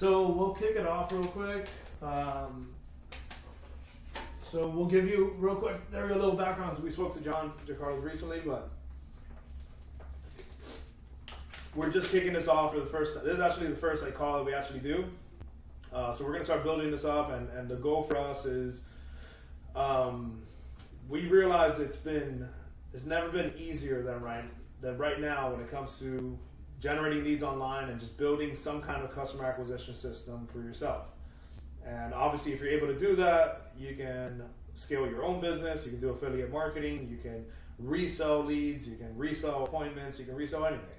So we'll kick it off real quick. So we'll give you real quick, there are a little backgrounds. We spoke to John Jacarlos recently, but we're just kicking this off for the first time. This is actually the first call that we actually do. So we're gonna start building this up, and the goal for us is, we realize it's never been easier than right now when it comes to generating leads online and just building some kind of customer acquisition system for yourself. And obviously, if you're able to do that, you can scale your own business, you can do affiliate marketing, you can resell leads, you can resell appointments, you can resell anything.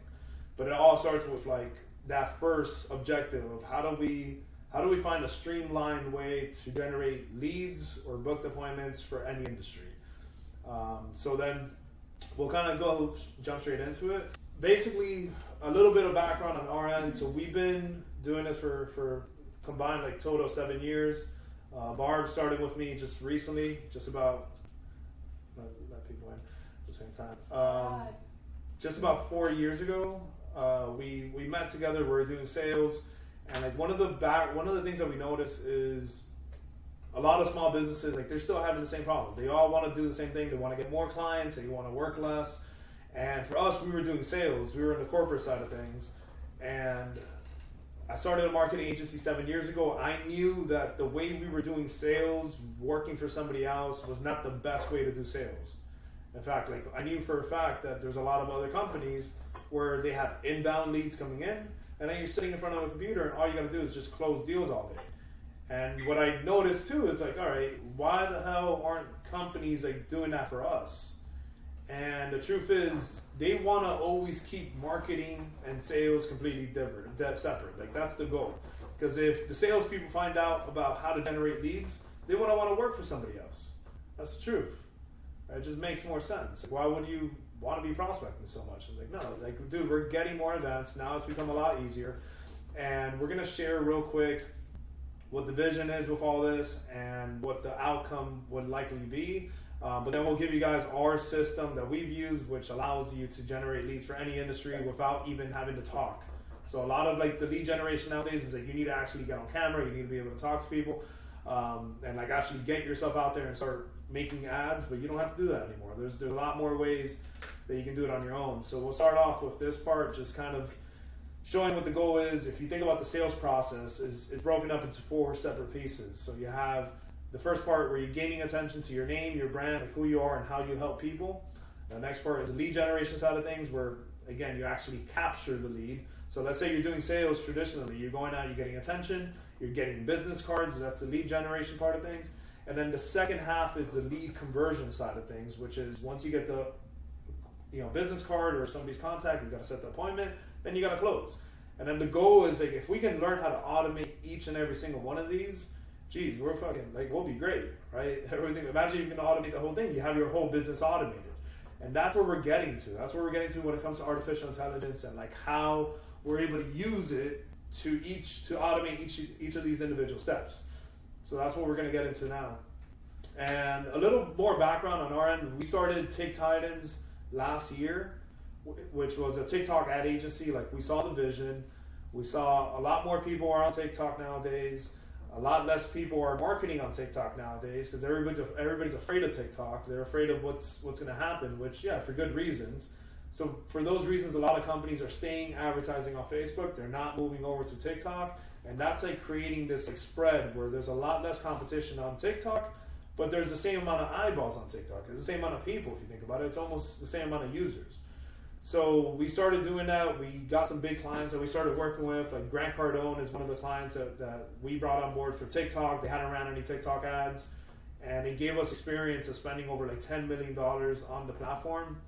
But it all starts with that first objective of how do we find a streamlined way to generate leads or booked appointments for any industry. So then we'll kind of jump straight into it. Basically, a little bit of background on our end. So we've been doing this for combined total 7 years. Barb started with me just recently, just about, let people in at the same time. Just about 4 years ago, we met together. We were doing sales, and one of the things that we noticed is a lot of small businesses they're still having the same problem. They all want to do the same thing. They want to get more clients. They want to work less. And for us, we were doing sales. We were in the corporate side of things, and I started a marketing agency 7 years ago. I knew that the way we were doing sales, working for somebody else, was not the best way to do sales. In fact, I knew for a fact that there's a lot of other companies where they have inbound leads coming in, and then you're sitting in front of a computer, and all you got to do is just close deals all day. And what I noticed too is all right, why the hell aren't companies doing that for us? And the truth is, they want to always keep marketing and sales completely separate. That's the goal. Because if the salespeople find out about how to generate leads, they want to work for somebody else. That's the truth. It just makes more sense. Why would you want to be prospecting so much? It's no, dude, we're getting more advanced. Now it's become a lot easier. And we're going to share real quick what the vision is with all this and what the outcome would likely be. But then we'll give you guys our system that we've used, which allows you to generate leads for any industry without even having to talk. So a lot of the lead generation nowadays is you need to actually get on camera, you need to be able to talk to people, and actually get yourself out there and start making ads, but you don't have to do that anymore. There's a lot more ways that you can do it on your own. So we'll start off with this part, just kind of showing what the goal is. If you think about the sales process, it's broken up into 4 separate pieces. So you have the first part where you're gaining attention to your name, your brand, who you are and how you help people. The next part is the lead generation side of things, where again, you actually capture the lead. So let's say you're doing sales traditionally, you're going out, you're getting attention, you're getting business cards, that's the lead generation part of things. And then the second half is the lead conversion side of things, which is once you get the business card or somebody's contact, you got to set the appointment, then you got to close. And then the goal is if we can learn how to automate each and every single one of these, geez, we're fucking we'll be great, right? Everything. Imagine you can automate the whole thing. You have your whole business automated, and that's where we're getting to. That's where we're getting to when it comes to artificial intelligence and how we're able to use it to automate each of these individual steps. So that's what we're going to get into now. And a little more background on our end. We started TikTidans last year, which was a TikTok ad agency. We saw the vision. We saw a lot more people are on TikTok nowadays. A lot less people are marketing on TikTok nowadays because everybody's afraid of TikTok. They're afraid of what's going to happen, which, yeah, for good reasons. So for those reasons, a lot of companies are staying advertising on Facebook. They're not moving over to TikTok. And that's creating this spread where there's a lot less competition on TikTok, but there's the same amount of eyeballs on TikTok. There's the same amount of people, if you think about it. It's almost the same amount of users. So we started doing that. We got some big clients that we started working with. Grant Cardone is one of the clients that we brought on board for TikTok. They hadn't ran any TikTok ads, and it gave us experience of spending over $10 million on the platform.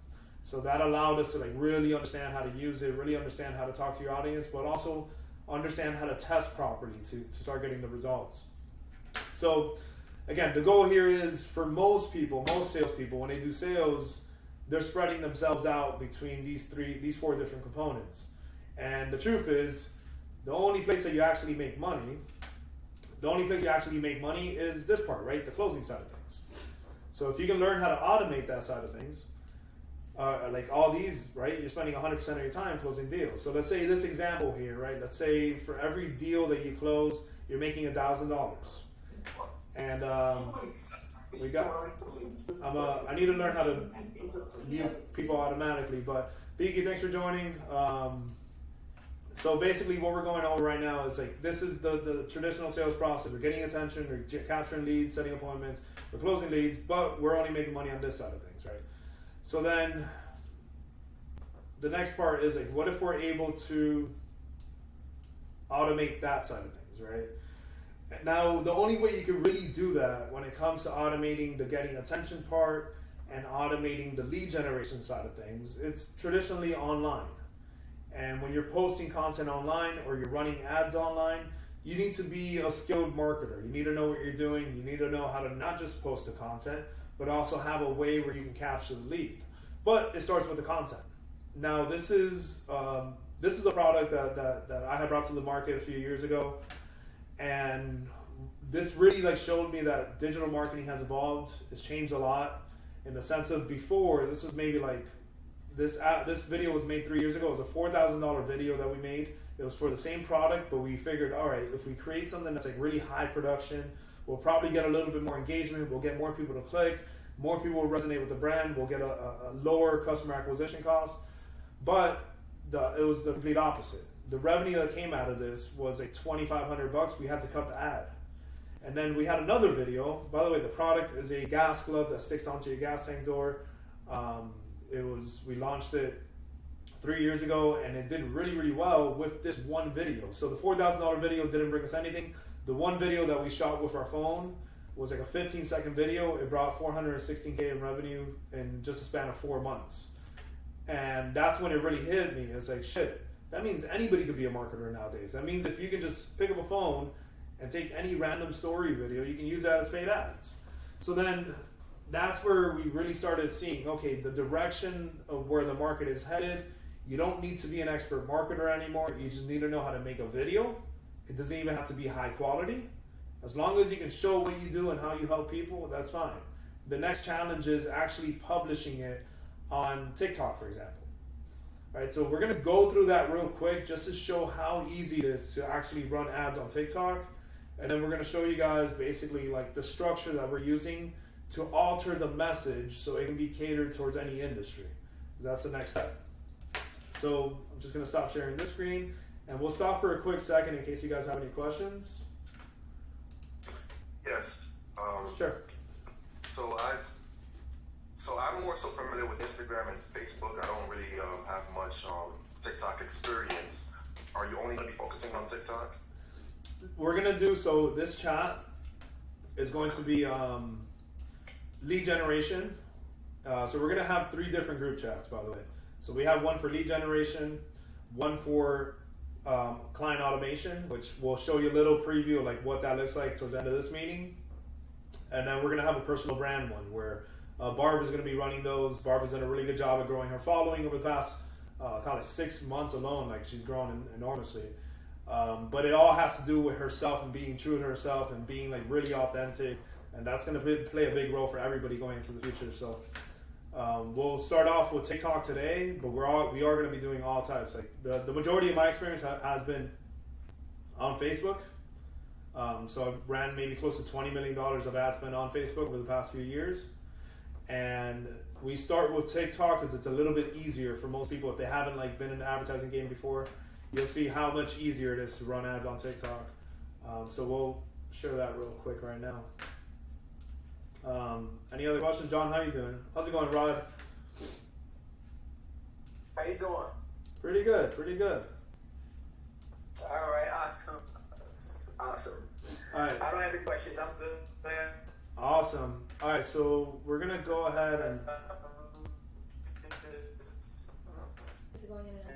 So that allowed us to really understand how to use it, really understand how to talk to your audience, but also understand how to test properly to start getting the results. So again, the goal here is for most salespeople, when they do sales, they're spreading themselves out between these 4 different components. And the truth is, the only place that you actually make money is this part, right? The closing side of things. So if you can learn how to automate that side of things, like all these, right? You're spending 100% of your time closing deals. So let's say this example here, right? Let's say for every deal that you close, you're making $1,000. And we got. I need to learn how to mute people automatically. But Biki, thanks for joining. So basically, what we're going over right now is like this is the traditional sales process. We're getting attention, we're capturing leads, setting appointments, we're closing leads, but we're only making money on this side of things, right? So then the next part is like, what if we're able to automate that side of things, right? Now, the only way you can really do that when it comes to automating the getting attention part and automating the lead generation side of things, it's traditionally online. And when you're posting content online or you're running ads online, you need to be a skilled marketer. You need to know what you're doing. You need to know how to not just post the content, but also have a way where you can capture the lead. But it starts with the content. Now, this is a product that I had brought to the market a few years ago, and this really like showed me that digital marketing has evolved. It's changed a lot in the sense of before. This was maybe like this video was made 3 years ago. It was a $4,000 video that we made. It was for the same product, but we figured, all right, if we create something that's like really high production, we'll probably get a little bit more engagement. We'll get more people to click. More people will resonate with the brand. We'll get a lower customer acquisition cost. But it was the complete opposite. The revenue that came out of this was like $2,500. We had to cut the ad. And then we had another video. By the way, the product is a gas glove that sticks onto your gas tank door. We launched it 3 years ago, and it did really, really well with this one video. So the $4,000 video didn't bring us anything. The one video that we shot with our phone was like a 15-second video. It brought $416K in revenue in just a span of 4 months. And that's when it really hit me. It's like, shit, that means anybody could be a marketer nowadays. That means if you can just pick up a phone and take any random story video, you can use that as paid ads. So then that's where we really started seeing, okay, the direction of where the market is headed. You don't need to be an expert marketer anymore. You just need to know how to make a video. It doesn't even have to be high quality. As long as you can show what you do and how you help people, that's fine. The next challenge is actually publishing it on TikTok, for example. Right, so we're gonna go through that real quick just to show how easy it is to actually run ads on TikTok. And then we're gonna show you guys basically like the structure that we're using to alter the message so it can be catered towards any industry. That's the next step. So I'm just gonna stop sharing this screen and we'll stop for a quick second in case you guys have any questions. Yes. Sure. So I'm more so familiar with Instagram and Facebook. I don't really have much TikTok experience. Are you only going to be focusing on TikTok? We're going to do, so this chat is going to be lead generation. So we're going to have 3 different group chats, by the way. So we have one for lead generation, one for client automation, which will show you a little preview of like what that looks like towards the end of this meeting. And then we're going to have a personal brand one where Barb is going to be running those. Barb has done a really good job of growing her following over the past kind of 6 months alone. Like she's grown enormously. But it all has to do with herself and being true to herself and being like really authentic. And that's going to play a big role for everybody going into the future. So we'll start off with TikTok today, but we are going to be doing all types. Like the majority of my experience has been on Facebook. So I've ran maybe close to $20 million of ad spend on Facebook over the past few years. And we start with TikTok because it's a little bit easier for most people. If they haven't like been in the advertising game before, you'll see how much easier it is to run ads on TikTok. So we'll share that real quick right now. Any other questions? John, how you doing? How's it going, Rod? How you doing? Pretty good, pretty good. All right, awesome. Awesome. All right. I don't have any questions. I'm good, man. Awesome. All right, so we're going to go ahead and... Is it going in and out?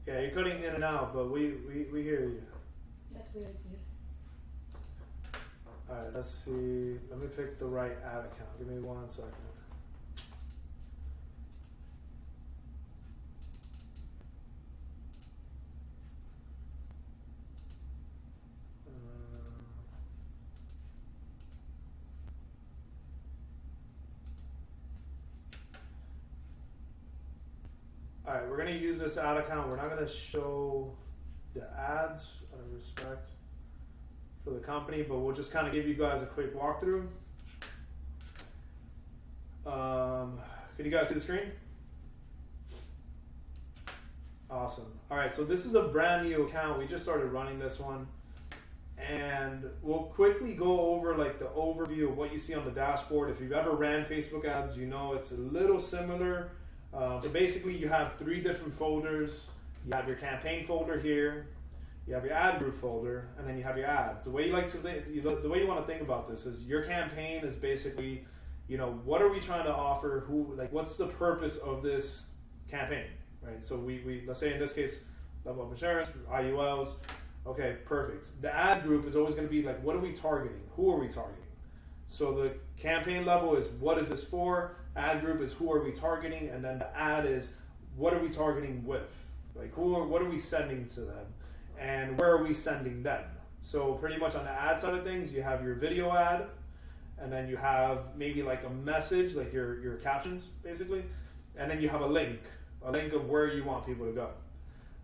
Yeah, you're cutting in and out, but we hear you. That's weird, it's muted. All right, let's see. Let me pick the right ad account. Give me 1 second. All right, we're gonna use this ad account. We're not gonna show the ads out of respect for the company, but we'll just kind of give you guys a quick walkthrough. Can you guys see the screen? Awesome. All right, so this is a brand new account. We just started running this one, and we'll quickly go over like the overview of what you see on the dashboard. If you've ever ran Facebook ads, you know it's a little similar. So basically, you have 3 different folders. You have your campaign folder here, you have your ad group folder, and then you have your ads. The way you like to the way you want to think about this is your campaign is basically, you know, what are we trying to offer? What's the purpose of this campaign? Right, so we let's say in this case, level up insurance, IULs. Okay, perfect. The ad group is always going to be like, what are we targeting? Who are we targeting? So the campaign level is what is this for? Ad group is who are we targeting, and then the ad is what are we targeting with? Like what are we sending to them, and where are we sending them? So pretty much on the ad side of things, you have your video ad, and then you have maybe like a message, like your captions basically, and then you have a link of where you want people to go.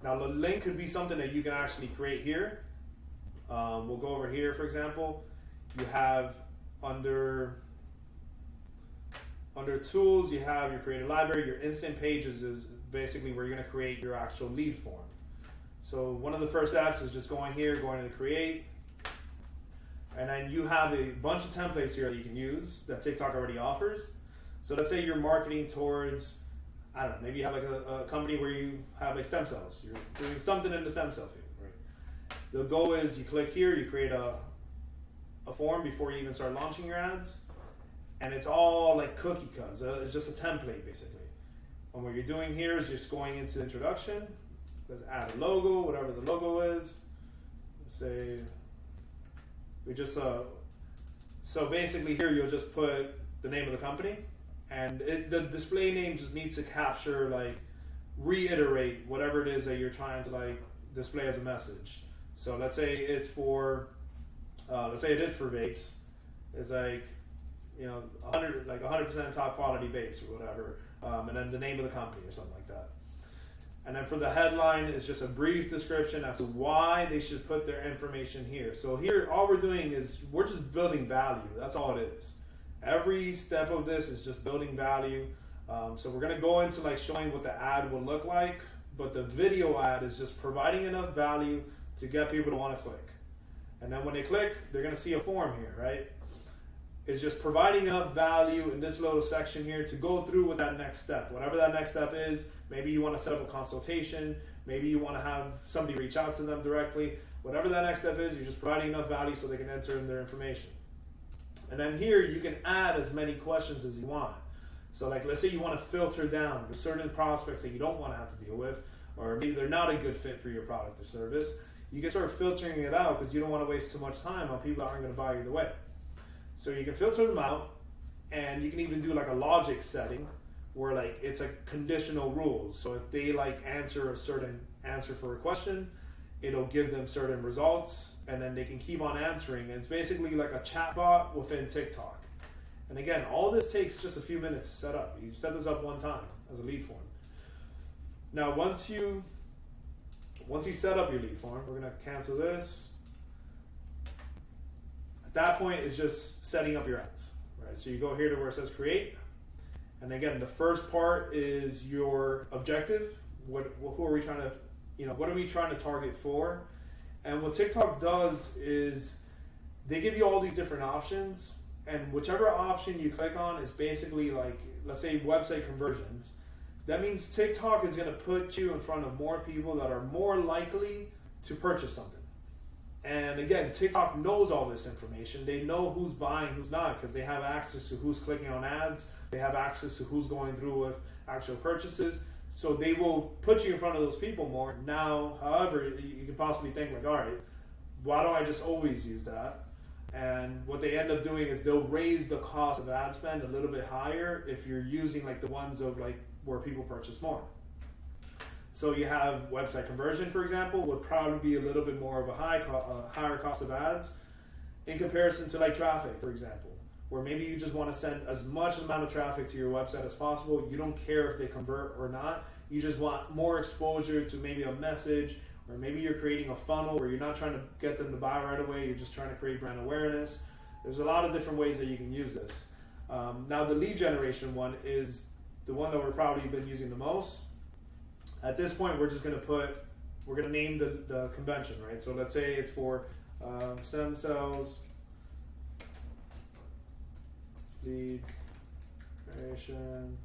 Now the link could be something that you can actually create here. We'll go over here, for example. You have under tools, you have your creative library. Your instant pages is basically where you're going to create your actual lead form. So one of the first steps is just going here, going into create, and then you have a bunch of templates here that you can use that TikTok already offers. So let's say you're marketing towards, I don't know, maybe you have like a company where you have like stem cells. You're doing something in the stem cell field, right? The goal is you click here, you create a form before you even start launching your ads, and it's all like cookie cuts. It's just a template basically. And what you're doing here is just going into introduction. Let's add a logo, whatever the logo is. Let's say we just so basically here you'll just put the name of the company. And the display name just needs to capture, like, reiterate whatever it is that you're trying to like display as a message. So let's say it's for, let's say it is for vapes. It's like, you know, 100% top quality vapes or whatever, and then the name of the company or something like that. And then for the headline, it's just a brief description as to why they should put their information here. So here, all we're doing is we're just building value. That's all it is. Every step of this is just building value. So we're going to go into like showing what the ad will look like, but the video ad is just providing enough value to get people to want to click. And then when they click, they're going to see a form here, right? It's just providing enough value in this little section here to go through with that next step. Whatever that next step is, maybe you want to set up a consultation, maybe you want to have somebody reach out to them directly. Whatever that next step is, you're just providing enough value so they can enter in their information. And then here you can add as many questions as you want. So like, let's say you want to filter down to certain prospects that you don't want to have to deal with, or maybe they're not a good fit for your product or service. You can start filtering it out because you don't want to waste too much time on people that aren't going to buy either way. So you can filter them out, and you can even do like a logic setting where like it's a conditional rules. So if they like answer a certain answer for a question, it'll give them certain results, and then they can keep on answering. And it's basically like a chatbot within TikTok. And again, all this takes just a few minutes to set up. You set this up one time as a lead form. Now, once you set up your lead form, we're gonna cancel this. At that point, it's just setting up your ads, right? So you go here to where it says create. And again, the first part is your objective. Who are we trying to, what are we trying to target for? And what TikTok does is they give you all these different options, and whichever option you click on is basically like, let's say website conversions. That means TikTok is going to put you in front of more people that are more likely to purchase something. And again, TikTok knows all this information. They know who's buying, who's not, because they have access to who's clicking on ads. They have access to who's going through with actual purchases. So they will put you in front of those people more. Now, however, you can possibly think like, all right, why don't I just always use that? And what they end up doing is they'll raise the cost of ad spend a little bit higher if you're using like the ones of like where people purchase more. So you have website conversion, for example, would probably be a little bit more of a higher cost of ads in comparison to like traffic, for example, where maybe you just want to send as much amount of traffic to your website as possible. You don't care if they convert or not. you just want more exposure to maybe a message, or maybe you're creating a funnel where you're not trying to get them to buy right away, you're just trying to create brand awareness. There's a lot of different ways that you can use this. Now the lead generation one is the one that we're probably been using the most. At this point, we're just going to name the convention, right? So let's say it's for stem cells, lead generation,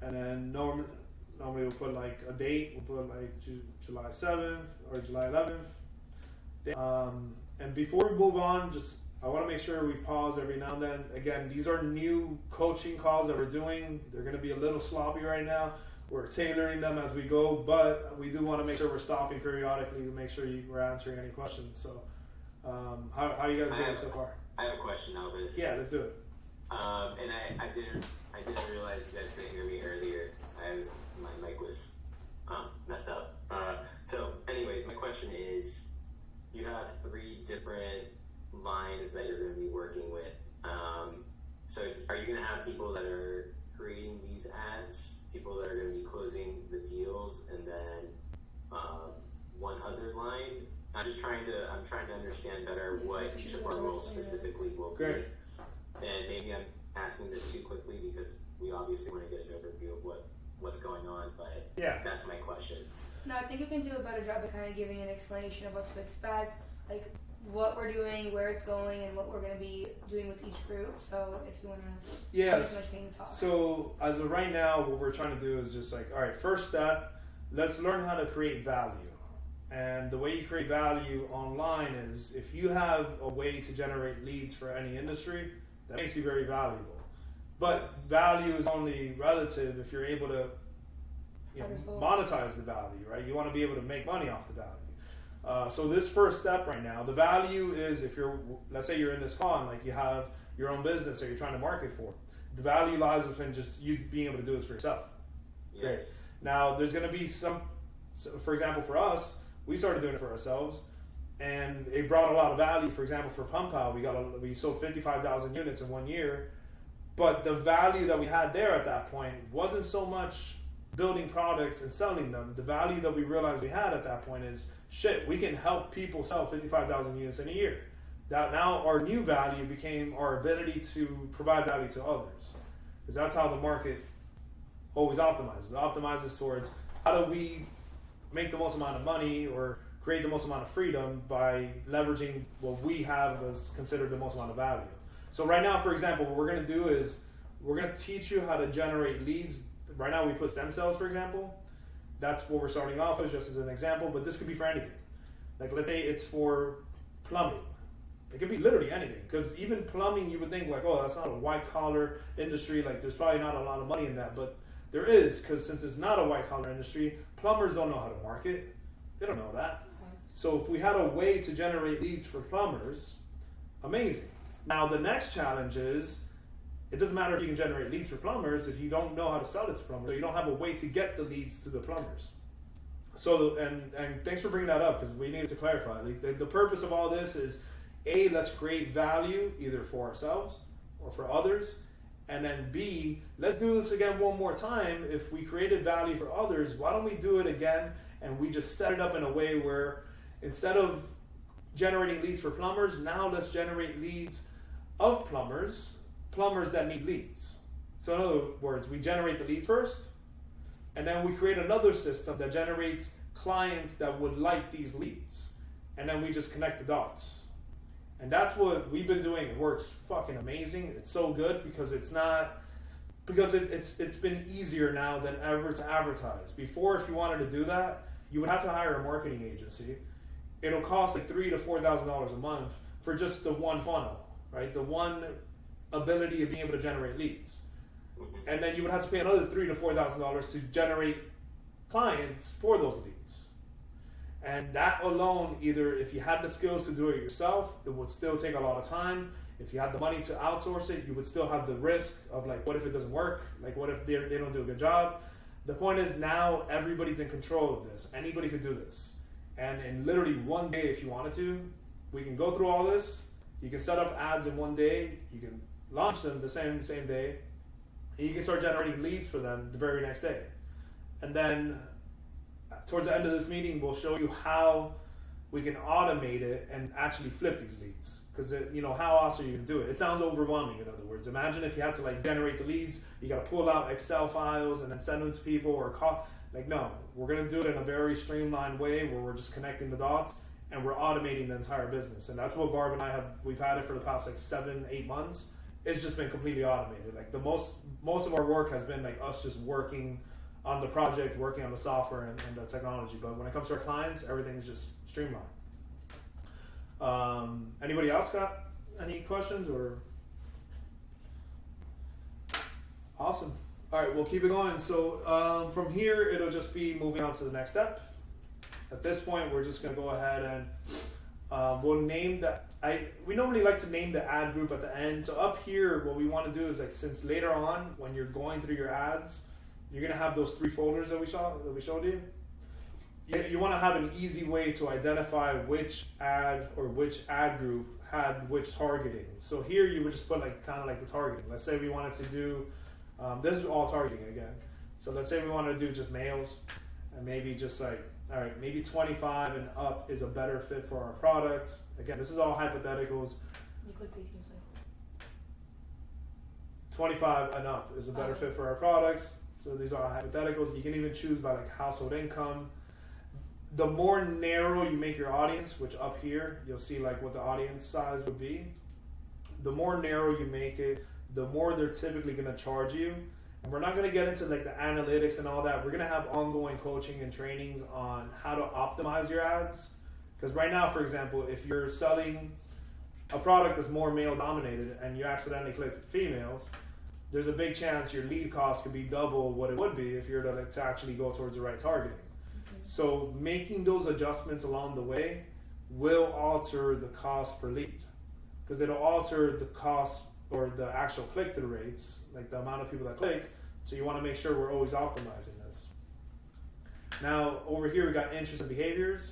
and then normally we'll put like a date. We'll put like July 7th or July 11th. And before we move on, I want to make sure we pause every now and then. Again, these are new coaching calls that we're doing. They're going to be a little sloppy right now. We're tailoring them as we go, but we do want to make sure we're stopping periodically to make sure we're answering any questions. So, how you guys doing so far? I have a question, Elvis. Yeah, let's do it. And I didn't realize you guys couldn't hear me earlier. My mic was messed up. So, anyways, my question is, you have 3 different lines that you're going to be working with. So, are you going to have people that are creating these ads, people that are going to be closing the deals, and then one other line? I'm trying to understand better what each of our roles specifically will be. Great. And maybe I'm asking this too quickly because we obviously want to get an overview of what's going on, but Yeah. that's my question. No, I think you can do a better job of kind of giving an explanation of what to expect, like what we're doing, where it's going, and what we're going to be doing with each group. So if you want to, Yes. much pain to talk. So as of right now, what we're trying to do is just like, all right, first step, let's learn how to create value. And the way you create value online is if you have a way to generate leads for any industry, that makes you very valuable. But value is only relative if you're able to monetize the value, right? You want to be able to make money off the value. So this first step right now, the value is if let's say you're in this con, like you have your own business that you're trying to market for. The value lies within just you being able to do this for yourself. Yes. Great. Now there's going to be so for example, for us, we started doing it for ourselves, and it brought a lot of value. For example, for Pump Pal, we sold 55,000 units in 1 year, but the value that we had there at that point wasn't so much building products and selling them. The value that we realized we had at that point is, shit, we can help people sell 55,000 units in a year. That now our new value became our ability to provide value to others, because that's how the market always optimizes. It optimizes towards how do we make the most amount of money or create the most amount of freedom by leveraging what we have as considered the most amount of value. So right now, for example, what we're going to do is we're going to teach you how to generate leads. Right now we put stem cells, for example. That's what we're starting off as, just as an example, but this could be for anything. Like let's say it's for plumbing. It could be literally anything, because even plumbing, you would think like, oh, that's not a white collar industry, like there's probably not a lot of money in that, but there is, because since it's not a white collar industry, plumbers don't know how to market. They don't know that. So if we had a way to generate leads for plumbers, amazing. Now the next challenge is, it doesn't matter if you can generate leads for plumbers if you don't know how to sell it to plumbers, or you don't have a way to get the leads to the plumbers. So, and thanks for bringing that up, because we need to clarify. The purpose of all this is, A, let's create value either for ourselves or for others. And then B, let's do this again one more time. If we created value for others, why don't we do it again and we just set it up in a way where instead of generating leads for plumbers, now let's generate leads of plumbers that need leads. So in other words, we generate the leads first, and then we create another system that generates clients that would like these leads. And then we just connect the dots. And that's what we've been doing. It works fucking amazing. It's so good because it's been easier now than ever to advertise. Before, if you wanted to do that, you would have to hire a marketing agency. It'll cost like $3,000 to $4,000 a month for just the one funnel, right? The one ability of being able to generate leads. And then you would have to pay another $3,000 to $4,000 to generate clients for those leads. And that alone, either if you had the skills to do it yourself, it would still take a lot of time. If you had the money to outsource it, you would still have the risk of like, what if it doesn't work? Like, what if they don't do a good job? The point is now everybody's in control of this. Anybody could do this. And in literally one day, if you wanted to, we can go through all this. You can set up ads in one day. You can launch them the same day. And you can start generating leads for them the very next day. And then towards the end of this meeting, we'll show you how we can automate it and actually flip these leads. Because how else are you going to do it? It sounds overwhelming. In other words, imagine if you had to like generate the leads. You got to pull out Excel files and then send them to people or call. Like, no, we're going to do it in a very streamlined way where we're just connecting the dots and we're automating the entire business. And that's what Barb and I we've had it for the past like 7-8 months. It's just been completely automated. Like the most of our work has been like us just working on the project, working on the software and the technology. But when it comes to our clients, everything is just streamlined. Anybody else got any questions or? Awesome. All right, we'll keep it going. So from here, it'll just be moving on to the next step. At this point, we're just going to go ahead and we'll name we normally like to name the ad group at the end. So up here, what we want to do is like, since later on, when you're going through your ads, you're going to have those 3 folders that we showed you. You want to have an easy way to identify which ad or which ad group had which targeting. So here you would just put like kind of like the targeting. Let's say we wanted to do, this is all targeting again. So let's say we want to do just males and maybe just like, all right, maybe 25 and up is a better fit for our product. Again, this is all hypotheticals. You click 18, 25 and up is a better fit for our products. So these are hypotheticals. You can even choose by like household income. The more narrow you make your audience, which up here, you'll see like what the audience size would be. The more narrow you make it, the more they're typically going to charge you. And we're not going to get into like the analytics and all that. We're going to have ongoing coaching and trainings on how to optimize your ads. Because right now, for example, if you're selling a product that's more male dominated and you accidentally click females, there's a big chance your lead cost could be double what it would be if you're to actually go towards the right targeting. So making those adjustments along the way will alter the cost per lead, because it'll alter the cost or the actual click-through rates, like the amount of people that click. So you want to make sure we're always optimizing this. Now over here we got interests and behaviors.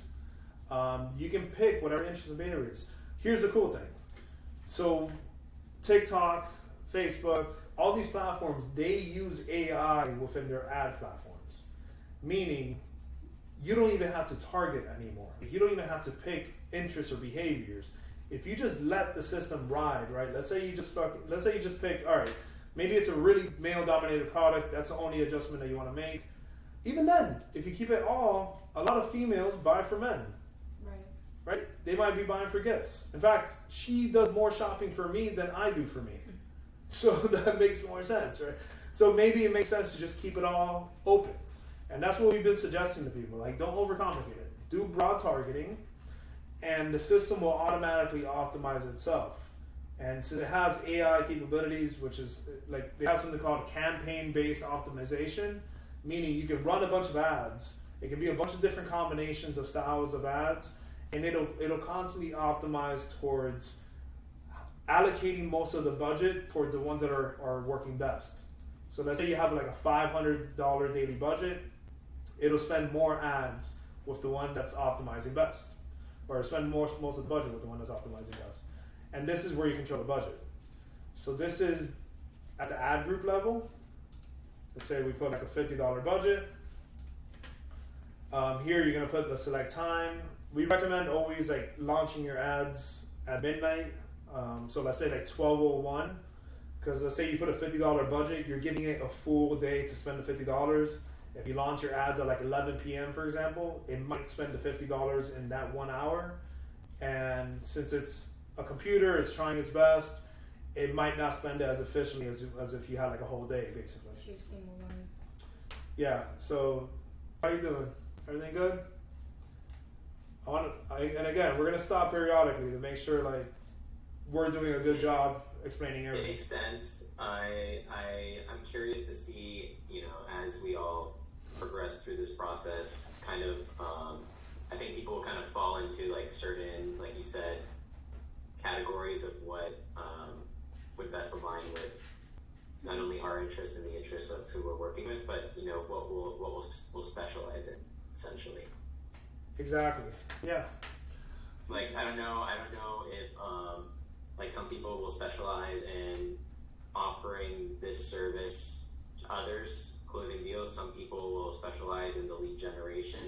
You can pick whatever interests and behaviors. Here's the cool thing. So TikTok, Facebook, all these platforms, they use AI within their ad platforms, meaning you don't even have to target anymore. You don't even have to pick interests or behaviors. If you just let the system ride, right? Let's say you just pick, all right, maybe it's a really male-dominated product. That's the only adjustment that you want to make. Even then, if you keep it all, a lot of females buy for men. Right? They might be buying for gifts. In fact, she does more shopping for me than I do for me. So that makes more sense, right? So maybe it makes sense to just keep it all open. And that's what we've been suggesting to people. Like, don't overcomplicate it. Do broad targeting, and the system will automatically optimize itself. And since it has AI capabilities, which is like, they have something called campaign-based optimization, meaning you can run a bunch of ads. It can be a bunch of different combinations of styles of ads, and it'll constantly optimize towards allocating most of the budget towards the ones that are working best. So let's say you have like a $500 daily budget, it'll spend more ads with the one that's optimizing best, or spend most of the budget with the one that's optimizing best. And this is where you control the budget. So this is at the ad group level. Let's say we put like a $50 budget. Here you're gonna put the select time. We recommend always like launching your ads at midnight. So let's say like 12:01, because let's say you put a $50 budget, you're giving it a full day to spend the $50. If you launch your ads at like 11 p.m., for example, it might spend the $50 in that 1 hour. And since it's a computer, it's trying its best, it might not spend it as efficiently as if you had like a whole day, basically. Yeah, so how you doing? Everything good? And again, we're going to stop periodically to make sure like we're doing a good job explaining everything. It makes sense. I'm curious to see, as we all progress through this process, kind of, I think people kind of fall into like certain, like you said, categories of what would best align with not only our interests and the interests of who we're working with, but what we'll specialize in, essentially. Exactly. Yeah. Like I don't know if like some people will specialize in offering this service to others closing deals. Some people will specialize in the lead generation.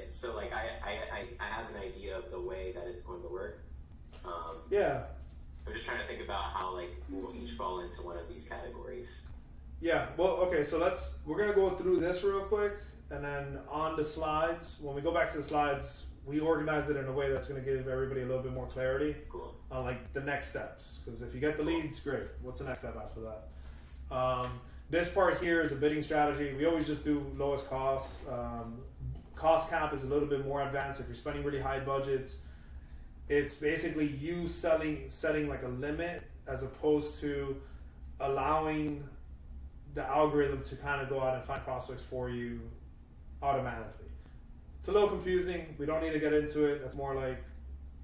So like I have an idea of the way that it's going to work. Yeah. I'm just trying to think about how like we'll each fall into one of these categories. Yeah. Well, okay. So we're gonna go through this real quick, and then on the slides. When we go back to the slides, we organize it in a way that's gonna give everybody a little bit more clarity Cool. on like the next steps. Because if you get the leads, great. What's the next step after that? This part here is a bidding strategy. We always just do lowest cost. Cost cap is a little bit more advanced. If you're spending really high budgets, it's basically you setting like a limit as opposed to allowing the algorithm to kind of go out and find prospects for you automatically. It's a little confusing. We don't need to get into it. That's more like,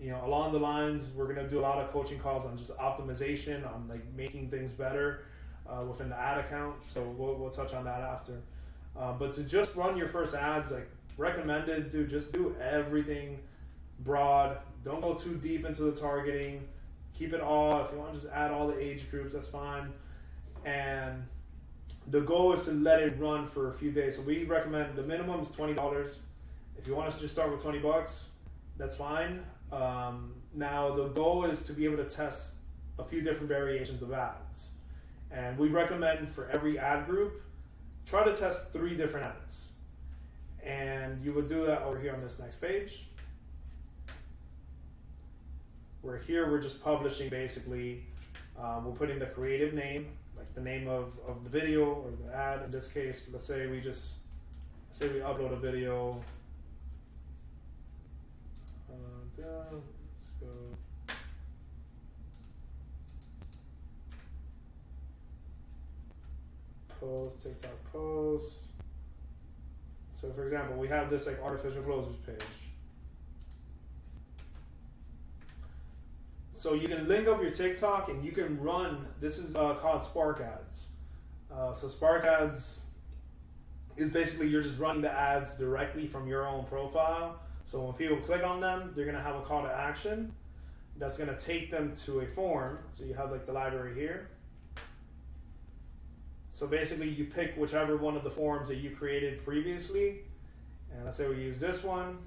along the lines, we're going to do a lot of coaching calls on just optimization, on like making things better within the ad account. So we'll touch on that after. But to just run your first ads, like recommended, just do everything broad. Don't go too deep into the targeting. Keep it all. If you want to just add all the age groups, that's fine. And the goal is to let it run for a few days. So we recommend the minimum is $20. If you want us to just start with $20, that's fine. Now the goal is to be able to test a few different variations of ads. And we recommend for every ad group, try to test 3 different ads. And you would do that over here on this next page. Where here we're just publishing basically, we're putting the creative name, like the name of the video or the ad. In this case, let's say we upload a video. Let's go. Post, TikTok post. So for example, we have this like artificial closers page. So you can link up your TikTok and you can run, this is called Spark Ads. So Spark Ads is basically you're just running the ads directly from your own profile. So when people click on them, they're gonna have a call to action that's gonna take them to a form. So you have like the library here. So basically you pick whichever one of the forms that you created previously. And let's say we use this one.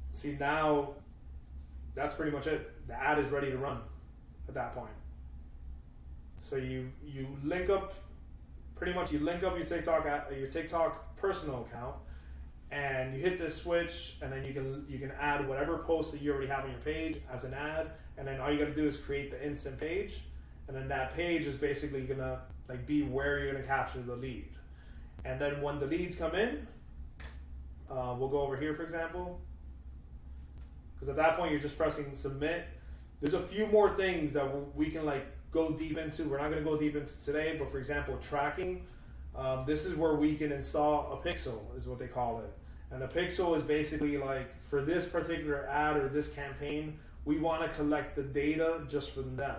See, now that's pretty much it. The ad is ready to run at that point. So you link up, pretty much you link up your TikTok personal account, and you hit this switch, and then you can add whatever post that you already have on your page as an ad, and then all you got to do is create the instant page, and then that page is basically gonna like be where you're gonna capture the lead. And then when the leads come in, we'll go over here for example. Because at that point you're just pressing submit. There's a few more things that we can like go deep into. We're not going to go deep into today, but for example, tracking. This is where we can install a pixel, is what they call it. And a pixel is basically like for this particular ad or this campaign, we want to collect the data just from them.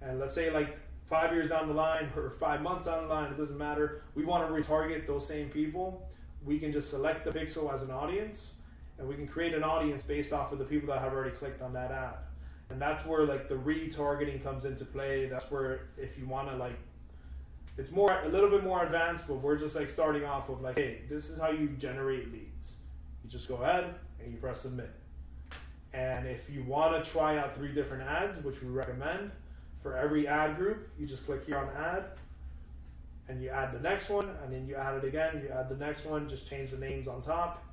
And let's say like 5 years down the line or 5 months down the line, it doesn't matter. We want to retarget those same people. We can just select the pixel as an audience. And we can create an audience based off of the people that have already clicked on that ad. And that's where like the retargeting comes into play. That's where if you want to like, it's a little bit more advanced, but we're just like starting off with like, hey, this is how you generate leads. You just go ahead and you press submit. And if you want to try out 3 different ads, which we recommend, for every ad group, you just click here on add and you add the next one, and then you add it again, you add the next one, just change the names on top.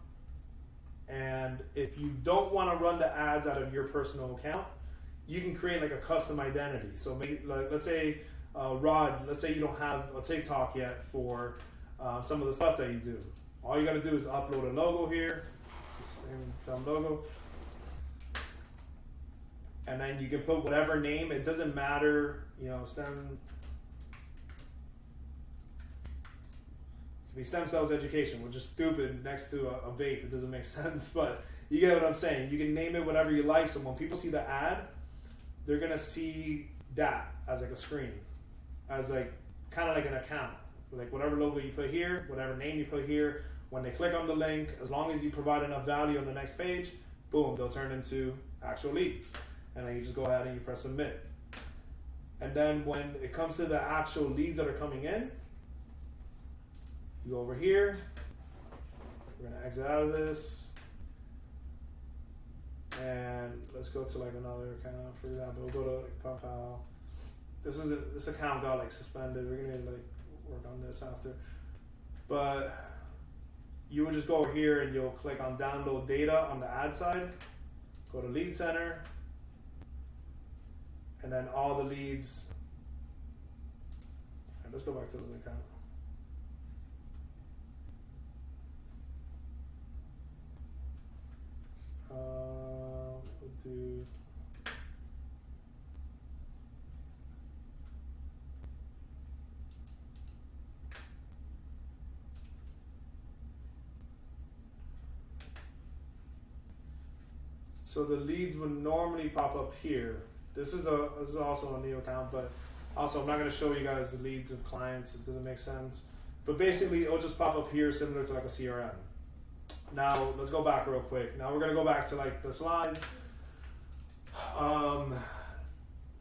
And if you don't want to run the ads out of your personal account, you can create like a custom identity. So maybe, like, let's say, Rod, let's say you don't have a TikTok yet for some of the stuff that you do. All you got to do is upload a logo here, just same logo. And then you can put whatever name, it doesn't matter, STEM. Stem cells education, which is stupid next to a vape. It doesn't make sense, but you get what I'm saying. You can name it whatever you like. So when people see the ad, they're gonna see that as like a screen, as like kind of like an account, like whatever logo you put here, whatever name you put here. When they click on the link, as long as you provide enough value on the next page, boom, they'll turn into actual leads. And then you just go ahead and you press submit. And then when it comes to the actual leads that are coming in, you go over here. We're gonna exit out of this. And let's go to like another account, for example. We'll go to like PayPal. This account got like suspended. We're gonna like work on this after. But you would just go over here and you'll click on download data on the ad side. Go to lead center. And then all the leads. All right, let's go back to the account. We'll do. So the leads would normally pop up here. This is also a new account, but also I'm not going to show you guys the leads of clients. It doesn't make sense. But basically, it'll just pop up here, similar to like a CRM. Now let's go back real quick. Now we're going to go back to like the slides.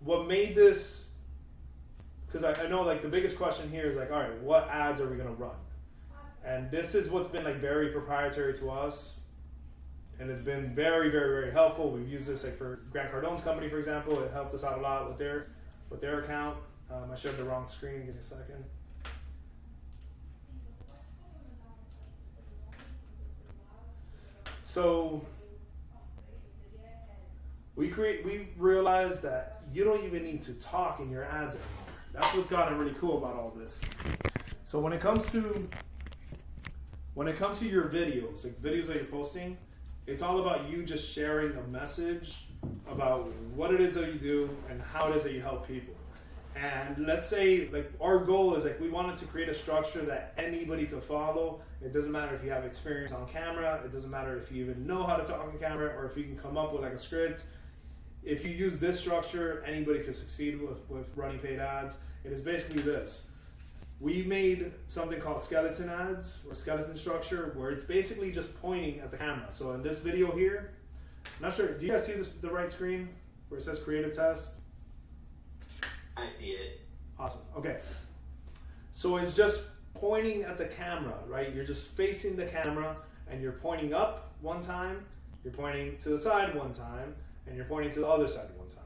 What made this? Because I know like the biggest question here is like, all right, what ads are we going to run? And this is what's been like very proprietary to us. And it's been very, very, very helpful. We've used this like for Grant Cardone's company, for example. It helped us out a lot with their account. I showed the wrong screen. Give me a second. So we realized that you don't even need to talk in your ads anymore. That's what's gotten really cool about all this. So when it comes to your videos, like videos that you're posting, it's all about you just sharing a message about what it is that you do and how it is that you help people. And let's say like our goal is like we wanted to create a structure that anybody could follow. It doesn't matter if you have experience on camera. It doesn't matter if you even know how to talk on camera or if you can come up with like a script. If you use this structure, anybody could succeed with running paid ads. It is basically this. We made something called skeleton ads or skeleton structure where it's basically just pointing at the camera. So in this video here, I'm not sure, do you guys see the right screen where it says creative test? I see it. Awesome, okay. So it's just pointing at the camera, right? You're just facing the camera and you're pointing up one time, you're pointing to the side one time, and you're pointing to the other side one time.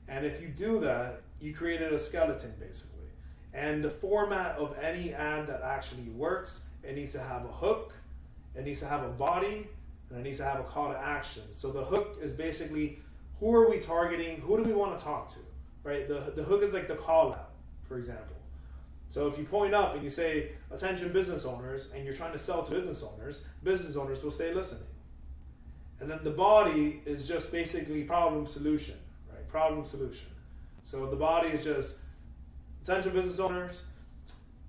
And if you do that, you created a skeleton basically. And the format of any ad that actually works, it needs to have a hook, it needs to have a body, and it needs to have a call to action. So the hook is basically, who are we targeting? Who do we want to talk to, right? The hook is like the call out, for example. So if you point up and you say, attention business owners, and you're trying to sell to business owners will stay listening. And then the body is just basically problem solution, right? Problem solution. So the body is just, attention business owners,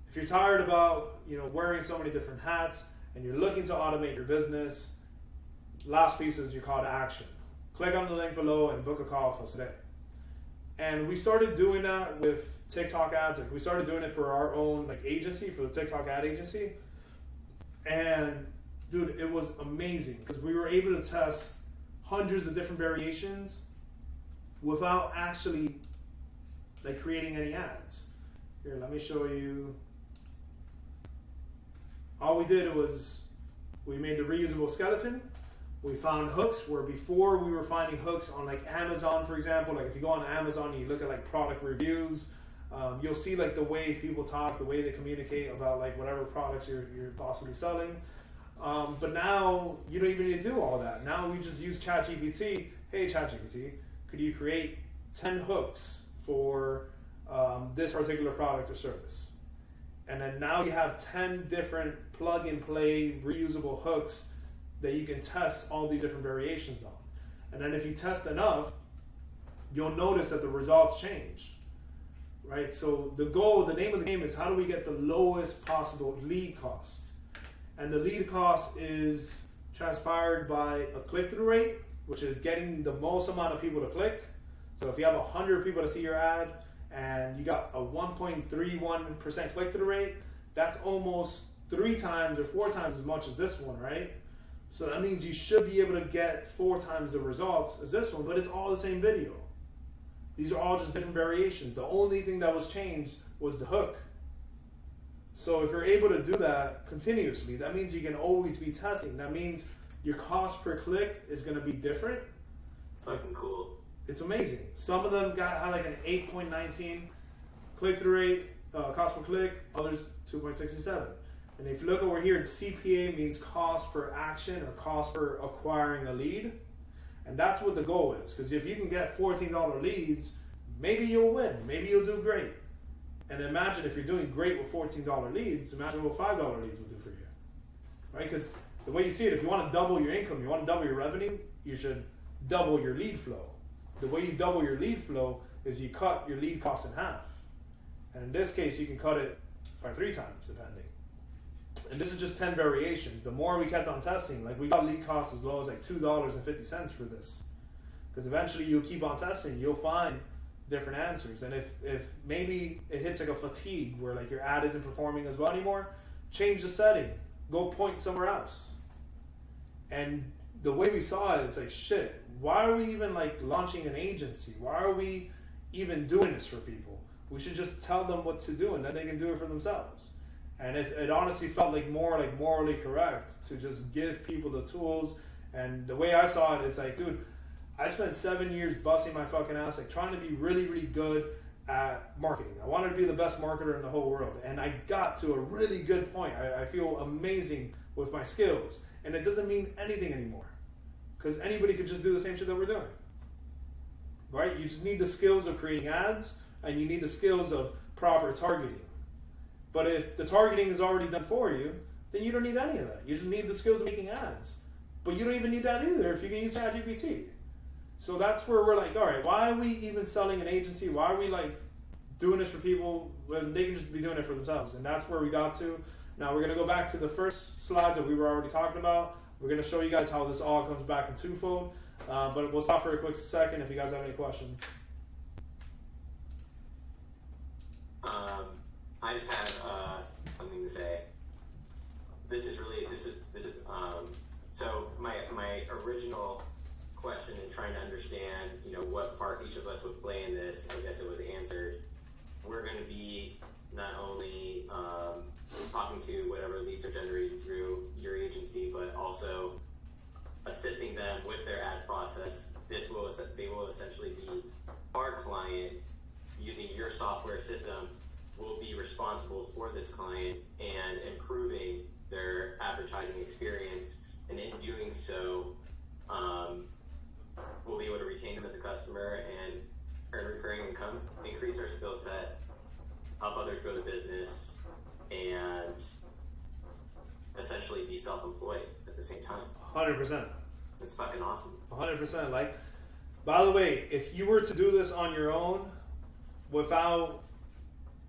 if you're tired about wearing so many different hats and you're looking to automate your business, last piece is your call to action. Click on the link below and book a call for us today. And we started doing that with TikTok ads. Like we started doing it for our own agency, for the TikTok ad agency. And dude, it was amazing because we were able to test hundreds of different variations without actually creating any ads. Here, let me show you. All we did was we made the reusable skeleton. We found hooks where before we were finding hooks on Amazon, for example. If you go on Amazon and you look at product reviews, you'll see the way people talk, the way they communicate about whatever products you're possibly selling. But now you don't even need to do all that. Now we just use ChatGPT. Hey ChatGPT, could you create 10 hooks for this particular product or service? And then now you have 10 different plug and play reusable hooks that you can test all these different variations on. And then if you test enough, you'll notice that the results change, right? So the name of the game is how do we get the lowest possible lead cost? And the lead cost is transpired by a click-through rate, which is getting the most amount of people to click. So if you have 100 people to see your ad and you got a 1.31% click-through rate, that's almost 3 times or 4 times as much as this one, right? So that means you should be able to get 4 times the results as this one, but it's all the same video, These are all just different variations. The only thing that was changed was the hook. So if you're able to do that continuously, that means you can always be testing. That means your cost per click is going to be different. It's fucking cool. It's amazing. Some of them had like an 8.19 click-through rate, cost per click. Others 2.67. And if you look over here, CPA means cost per action or cost per acquiring a lead. And that's what the goal is. Because if you can get $14 leads, maybe you'll win. Maybe you'll do great. And imagine if you're doing great with $14 leads, imagine what $5 leads will do for you. Right? Because the way you see it, if you want to double your income, you want to double your revenue, you should double your lead flow. The way you double your lead flow is you cut your lead cost in half. And in this case, you can cut it by 3 times, depending. And this is just 10 variations. The more we kept on testing, like we got lead costs as low as like $2.50 for this. Because eventually you'll keep on testing, you'll find different answers. And if maybe it hits like a fatigue where like your ad isn't performing as well anymore, change the setting. Go point somewhere else. And the way we saw it, it's like, shit, why are we even like launching an agency? Why are we even doing this for people? We should just tell them what to do and then they can do it for themselves. And it honestly felt like more like morally correct to just give people the tools. And the way I saw it is like, dude, I spent 7 years busting my fucking ass, like trying to be really, really good at marketing. I wanted to be the best marketer in the whole world. And I got to a really good point. I feel amazing with my skills. And it doesn't mean anything anymore. Because anybody could just do the same shit that we're doing. Right? You just need the skills of creating ads and you need the skills of proper targeting. But if the targeting is already done for you, then you don't need any of that. You just need the skills of making ads. But you don't even need that either if you can use ChatGPT. So that's where we're like, all right, why are we even selling an agency? Why are we like doing this for people when they can just be doing it for themselves? And that's where we got to. Now we're going to go back to the first slides that we were already talking about. We're going to show you guys how this all comes back in twofold. But we'll stop for a quick second if you guys have any questions. I just have something to say. So my original question and trying to understand, what part each of us would play in this, I guess it was answered. We're going to be not only talking to whatever leads are generated through your agency, but also assisting them with their ad process. They will essentially be our client using your software system. Will be responsible for this client and improving their advertising experience, and in doing so, we'll be able to retain them as a customer and earn recurring income, increase our skill set, help others grow the business, and essentially be self-employed at the same time. 100%. It's fucking awesome. 100%. Like, by the way, if you were to do this on your own without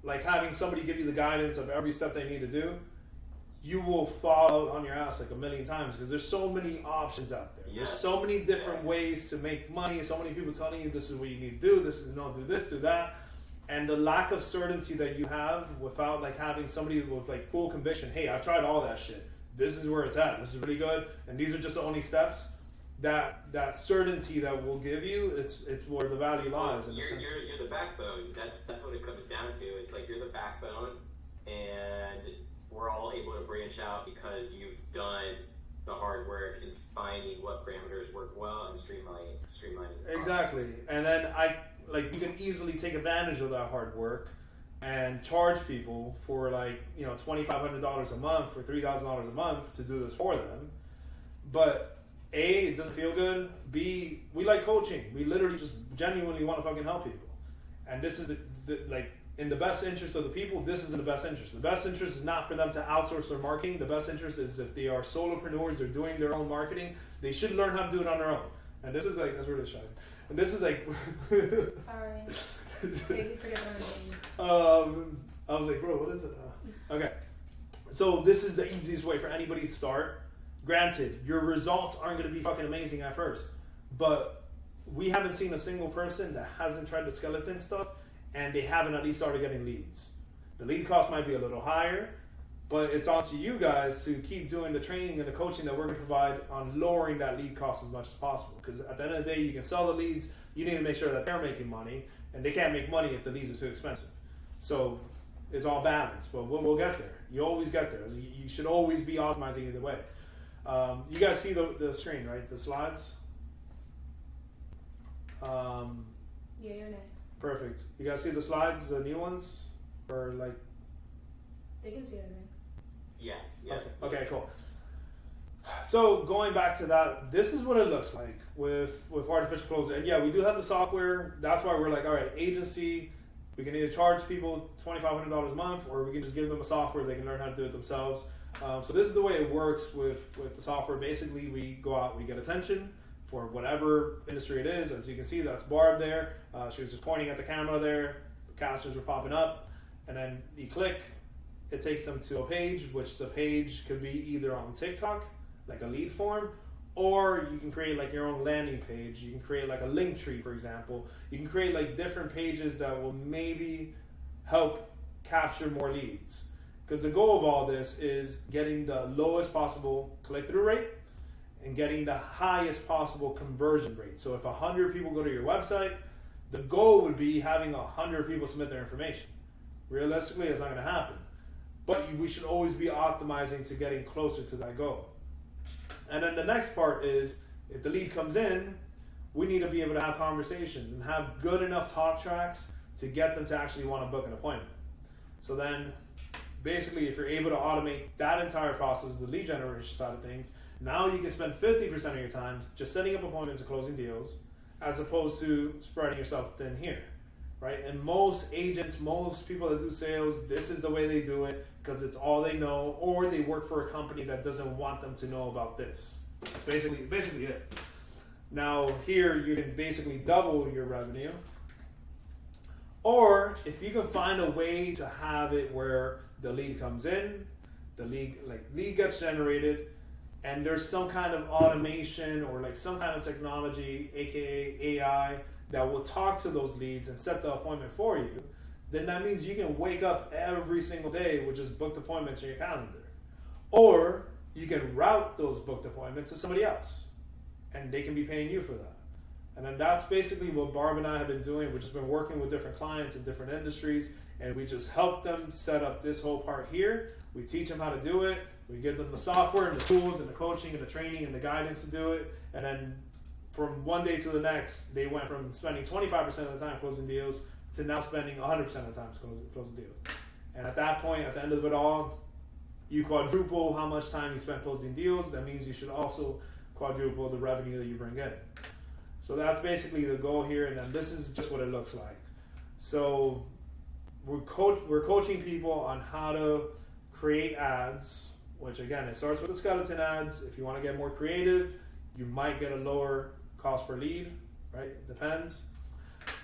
like having somebody give you the guidance of every step they need to do, you will fall out on your ass like a million times because there's so many options out there. Yes. There's so many different ways to make money. So many people telling you this is what you need to do. This is no, do this, do that. And the lack of certainty that you have without like having somebody with like full conviction. Hey, I've tried all that shit. This is where it's at. This is really good. And these are just the only steps. That certainty that we'll give you, it's where the value lies. You're the backbone. That's what it comes down to. It's like you're the backbone, and we're all able to branch out because you've done the hard work in finding what parameters work well and streamlining. Exactly. And then you can easily take advantage of that hard work and charge people for $2,500 a month or $3,000 a month to do this for them. But A, it doesn't feel good. B, we like coaching. We literally just genuinely want to fucking help people. And this is in the best interest of the people, this is in the best interest. The best interest is not for them to outsource their marketing. The best interest is if they are solopreneurs, they're doing their own marketing, they should learn how to do it on their own. And this is that's really shy. And this is Sorry. I was like, bro, what is it? Okay. So this is the easiest way for anybody to start. Granted, your results aren't going to be fucking amazing at first, but we haven't seen a single person that hasn't tried the skeleton stuff and they haven't at least started getting leads. The lead cost might be a little higher, but it's on to you guys to keep doing the training and the coaching that we're going to provide on lowering that lead cost as much as possible. Because at the end of the day, you can sell the leads, you need to make sure that they're making money, and they can't make money if the leads are too expensive. So it's all balanced, but we'll get there. You always get there. You should always be optimizing either way. You guys see the screen, right? The slides? Yeah, you're nay. Perfect. You guys see the slides, the new ones? Or like... They can see everything. Yeah. Okay, cool. So going back to that, this is what it looks like with artificial closing. And yeah, we do have the software. That's why we're like, all right, agency, we can either charge people $2,500 a month, or we can just give them a software they can learn how to do it themselves. So this is the way it works with the software. Basically, we go out, we get attention for whatever industry it is. As you can see, that's Barb there. She was just pointing at the camera there. The captions were popping up. And then you click, it takes them to a page, which the page could be either on TikTok, like a lead form, or you can create like your own landing page. You can create like a link tree, for example. You can create like different pages that will maybe help capture more leads. Because the goal of all this is getting the lowest possible click-through rate and getting the highest possible conversion rate. So if 100 people go to your website, the goal would be having 100 people submit their information. Realistically, it's not going to happen. But we should always be optimizing to getting closer to that goal. And then the next part is, if the lead comes in, we need to be able to have conversations and have good enough talk tracks to get them to actually want to book an appointment. So then, basically, if you're able to automate that entire process, the lead generation side of things, now you can spend 50% of your time just setting up appointments and closing deals, as opposed to spreading yourself thin here, right? And most agents, most people that do sales, this is the way they do it because it's all they know, or they work for a company that doesn't want them to know about this. That's basically it. Now here you can basically double your revenue, or if you can find a way to have it where the lead comes in, the lead gets generated, and there's some kind of automation or like some kind of technology, aka AI, that will talk to those leads and set the appointment for you, then that means you can wake up every single day with just booked appointments in your calendar. Or you can route those booked appointments to somebody else, and they can be paying you for that. And then that's basically what Barb and I have been doing. We've just been working with different clients in different industries, and we just help them set up this whole part here. We teach them how to do it. We give them the software and the tools and the coaching and the training and the guidance to do it. And then from one day to the next, they went from spending 25% of the time closing deals to now spending 100% of the time closing deals. And at that point, at the end of it all, you quadruple how much time you spend closing deals. That means you should also quadruple the revenue that you bring in. So that's basically the goal here. And then this is just what it looks like. So we're coaching people on how to create ads, which again, it starts with the skeleton ads. If you want to get more creative, you might get a lower cost per lead, right? Depends.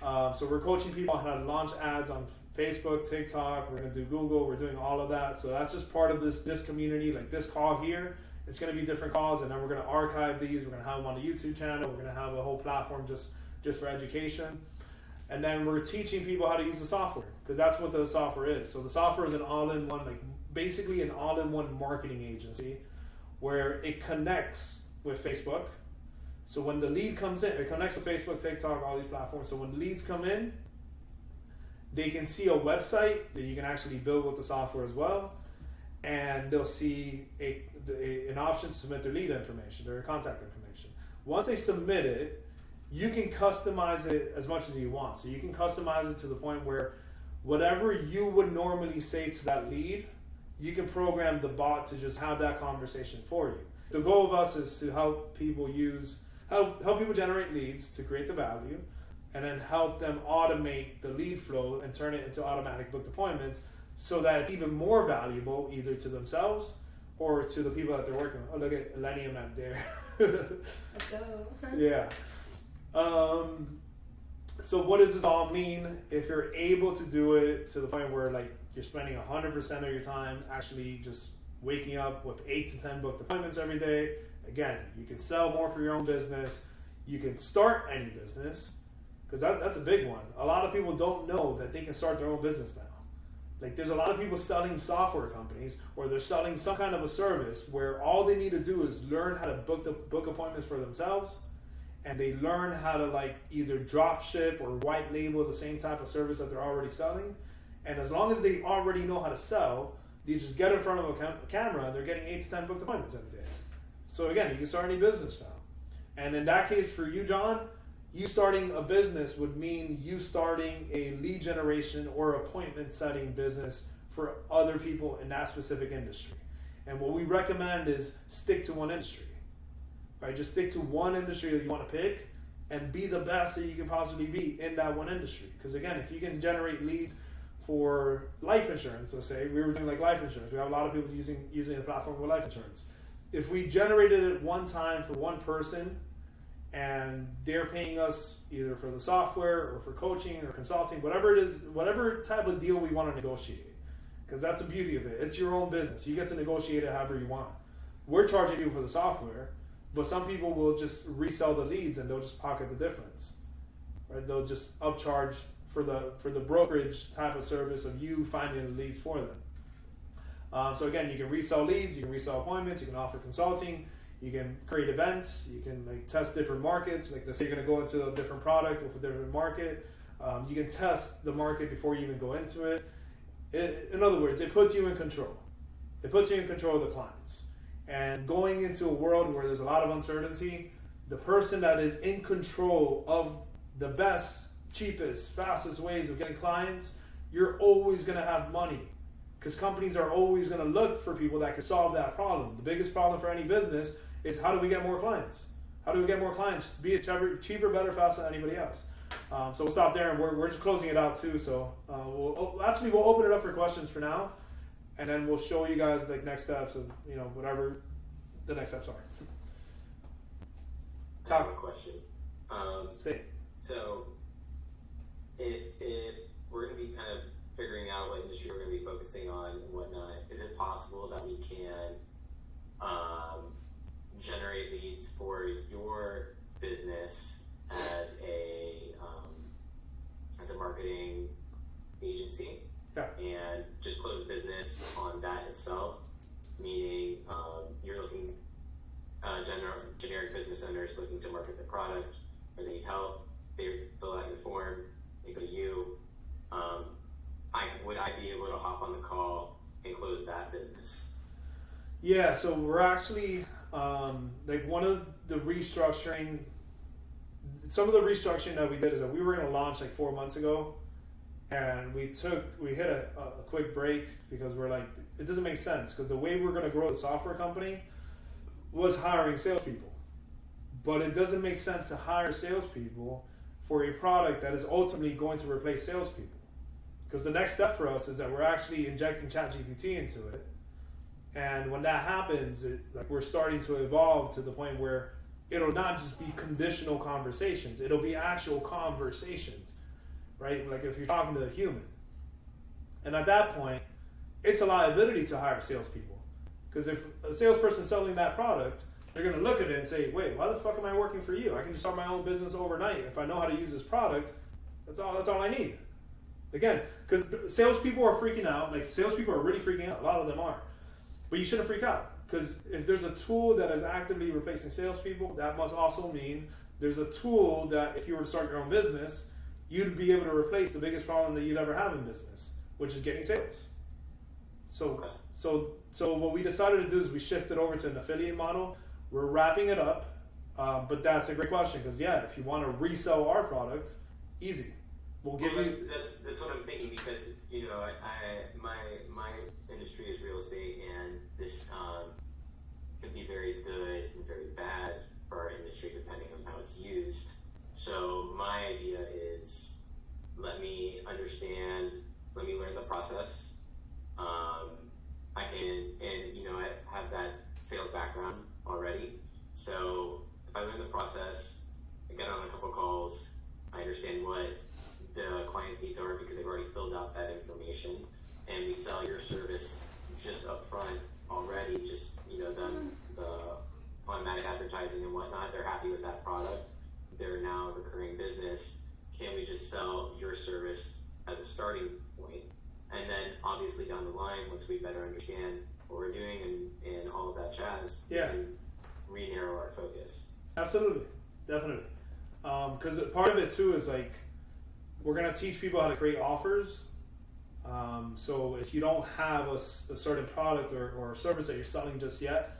So we're coaching people on how to launch ads on Facebook, TikTok. We're going to do Google. We're doing all of that. So that's just part of this community. Like this call here, it's going to be different calls, and then we're going to archive these. We're going to have them on the YouTube channel. We're going to have a whole platform just for education. And then we're teaching people how to use the software, because that's what the software is. So the software is an all-in-one, like basically an all-in-one marketing agency where it connects with Facebook. So when the lead comes in, it connects to Facebook, TikTok, all these platforms. So when the leads come in, they can see a website that you can actually build with the software as well. And they'll see an option to submit their lead information, their contact information. Once they submit it, you can customize it as much as you want. So you can customize it to the point where whatever you would normally say to that lead, you can program the bot to just have that conversation for you. The goal of us is to help people generate leads to create the value, and then help them automate the lead flow and turn it into automatic booked appointments so that it's even more valuable either to themselves or to the people that they're working with. Oh, look at Lenny and Matt there. Let's go. Yeah. So what does this all mean? If you're able to do it to the point where like you're spending 100% of your time actually just waking up with 8 to 10 booked appointments every day, again, you can sell more for your own business. You can start any business, because that's a big one. A lot of people don't know that they can start their own business now. Like there's a lot of people selling software companies, or they're selling some kind of a service where all they need to do is learn how to book appointments for themselves, and they learn how to like either drop ship or white label the same type of service that they're already selling. And as long as they already know how to sell, they just get in front of a camera and they're getting 8 to 10 booked appointments every day. So again, you can start any business now. And in that case for you, John, you starting a business would mean you starting a lead generation or appointment setting business for other people in that specific industry. And what we recommend is stick to one industry, right? Just stick to one industry that you want to pick and be the best that you can possibly be in that one industry. Because again, if you can generate leads for life insurance, let's say we were doing like life insurance, we have a lot of people using the platform for life insurance. If we generated it one time for one person and they're paying us either for the software or for coaching or consulting, whatever it is, whatever type of deal we want to negotiate, because that's the beauty of it. It's your own business. You get to negotiate it however you want. We're charging you for the software, but some people will just resell the leads and they'll just pocket the difference, right? They'll just upcharge for the brokerage type of service of you finding the leads for them. So again, you can resell leads, you can resell appointments, you can offer consulting, you can create events, you can like test different markets. Like let's say you're going to go into a different product with a different market. You can test the market before you even go into it. In other words, it puts you in control. It puts you in control of the clients. And going into a world where there's a lot of uncertainty, the person that is in control of the best, cheapest, fastest ways of getting clients, you're always going to have money. Because companies are always going to look for people that can solve that problem. The biggest problem for any business is how do we get more clients? How do we get more clients? Be it cheaper, better, faster than anybody else. So we'll stop there, and we're just closing it out too. So we'll open it up for questions for now, and then we'll show you guys like next steps of whatever the next steps are. I have a question. Say it. So if we're going to be kind of figuring out what industry we're going to be focusing on and whatnot, is it possible that we can generate leads for your business as a marketing agency, and just close business on that itself? Meaning, you're looking generic business owners looking to market their product, or they need help. They fill out your form, they go to you. Would I be able to hop on the call and close that business? Yeah, so we're actually like one of the restructuring. Some of the restructuring that we did is that we were going to launch like 4 months ago, and we hit a quick break because we're like, it doesn't make sense, because the way we're going to grow the software company was hiring salespeople, but it doesn't make sense to hire salespeople for a product that is ultimately going to replace salespeople. Because the next step for us is that we're actually injecting ChatGPT into it, and when that happens, we're starting to evolve to the point where it'll not just be conditional conversations, it'll be actual conversations, right? Like if you're talking to a human. And at that point, it's a liability to hire salespeople. Because if a salesperson's selling that product, they're going to look at it and say, wait, why the fuck am I working for you? I can just start my own business overnight. If I know how to use this product, that's all I need. Again, because salespeople are freaking out. Like salespeople are really freaking out. A lot of them are. But you shouldn't freak out. Because if there's a tool that is actively replacing salespeople, that must also mean there's a tool that if you were to start your own business, you'd be able to replace the biggest problem that you'd ever have in business, which is getting sales. So what we decided to do is we shifted over to an affiliate model. We're wrapping it up, but that's a great question, because if you want to resell our product, easy. We'll give you. That's what I'm thinking, because my industry is real estate, and this can be very good and very bad for our industry depending on how it's used. So my idea is, let me learn the process. I have that sales background already. So if I learn the process, I get on a couple calls, I understand what the client's needs are because they've already filled out that information, and we sell your service just up front already, just the automatic advertising and whatnot. They're happy with that product. They're now a recurring business. Can we just sell your service as a starting point? And then obviously down the line, once we better understand what we're doing and all of that jazz, we can re-narrow our focus. Absolutely. definitely. Because part of it too is like we're gonna teach people how to create offers. So if you don't have a certain product or service that you're selling just yet,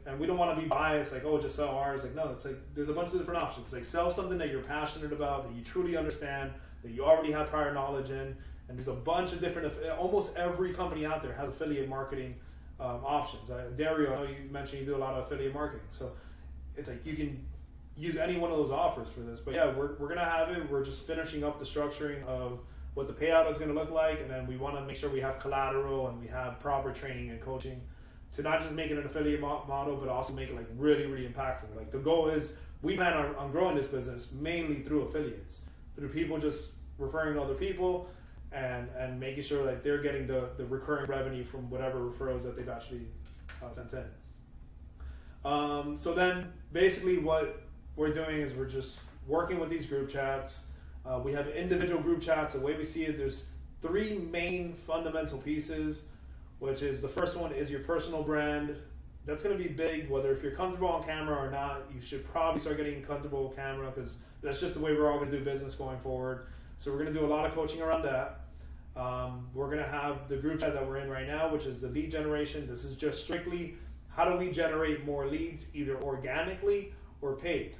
and we don't want to be biased, like, oh, just sell ours. Like, no, it's like there's a bunch of different options. Like, sell something that you're passionate about, that you truly understand, that you already have prior knowledge in. And there's a bunch of different, almost every company out there has affiliate marketing options. Dario, I know you mentioned you do a lot of affiliate marketing. So it's like you can use any one of those offers for this. But yeah, we're going to have it. We're just finishing up the structuring of what the payout is going to look like. And then we want to make sure we have collateral and we have proper training and coaching to not just make it an affiliate model, but also make it like really, really impactful. Like the goal is we plan on growing this business mainly through affiliates, through people just referring to other people and making sure that they're getting the recurring revenue from whatever referrals that they've actually sent in. So then basically what we're doing is we're just working with these group chats. We have individual group chats. The way we see it, there's 3 main fundamental pieces, which is the first one is your personal brand. That's going to be big, whether if you're comfortable on camera or not. You should probably start getting comfortable with camera because that's just the way we're all going to do business going forward. So we're going to do a lot of coaching around that. We're going to have the group chat that we're in right now, which is the lead generation. This is just strictly how do we generate more leads, either organically or paid.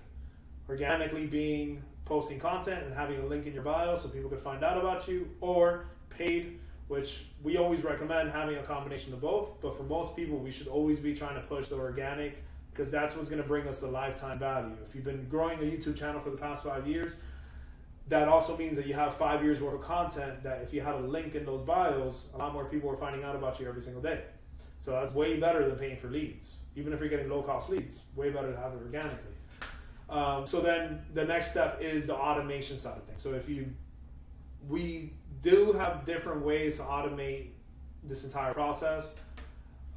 Organically being posting content and having a link in your bio so people can find out about you, or paid, which we always recommend having a combination of both. But for most people, we should always be trying to push the organic because that's what's going to bring us the lifetime value. If you've been growing a YouTube channel for the past 5 years, that also means that you have 5 years worth of content that if you had a link in those bios, a lot more people are finding out about you every single day. So that's way better than paying for leads. Even if you're getting low cost leads, way better to have it organically. So then the next step is the automation side of things. So we do have different ways to automate this entire process.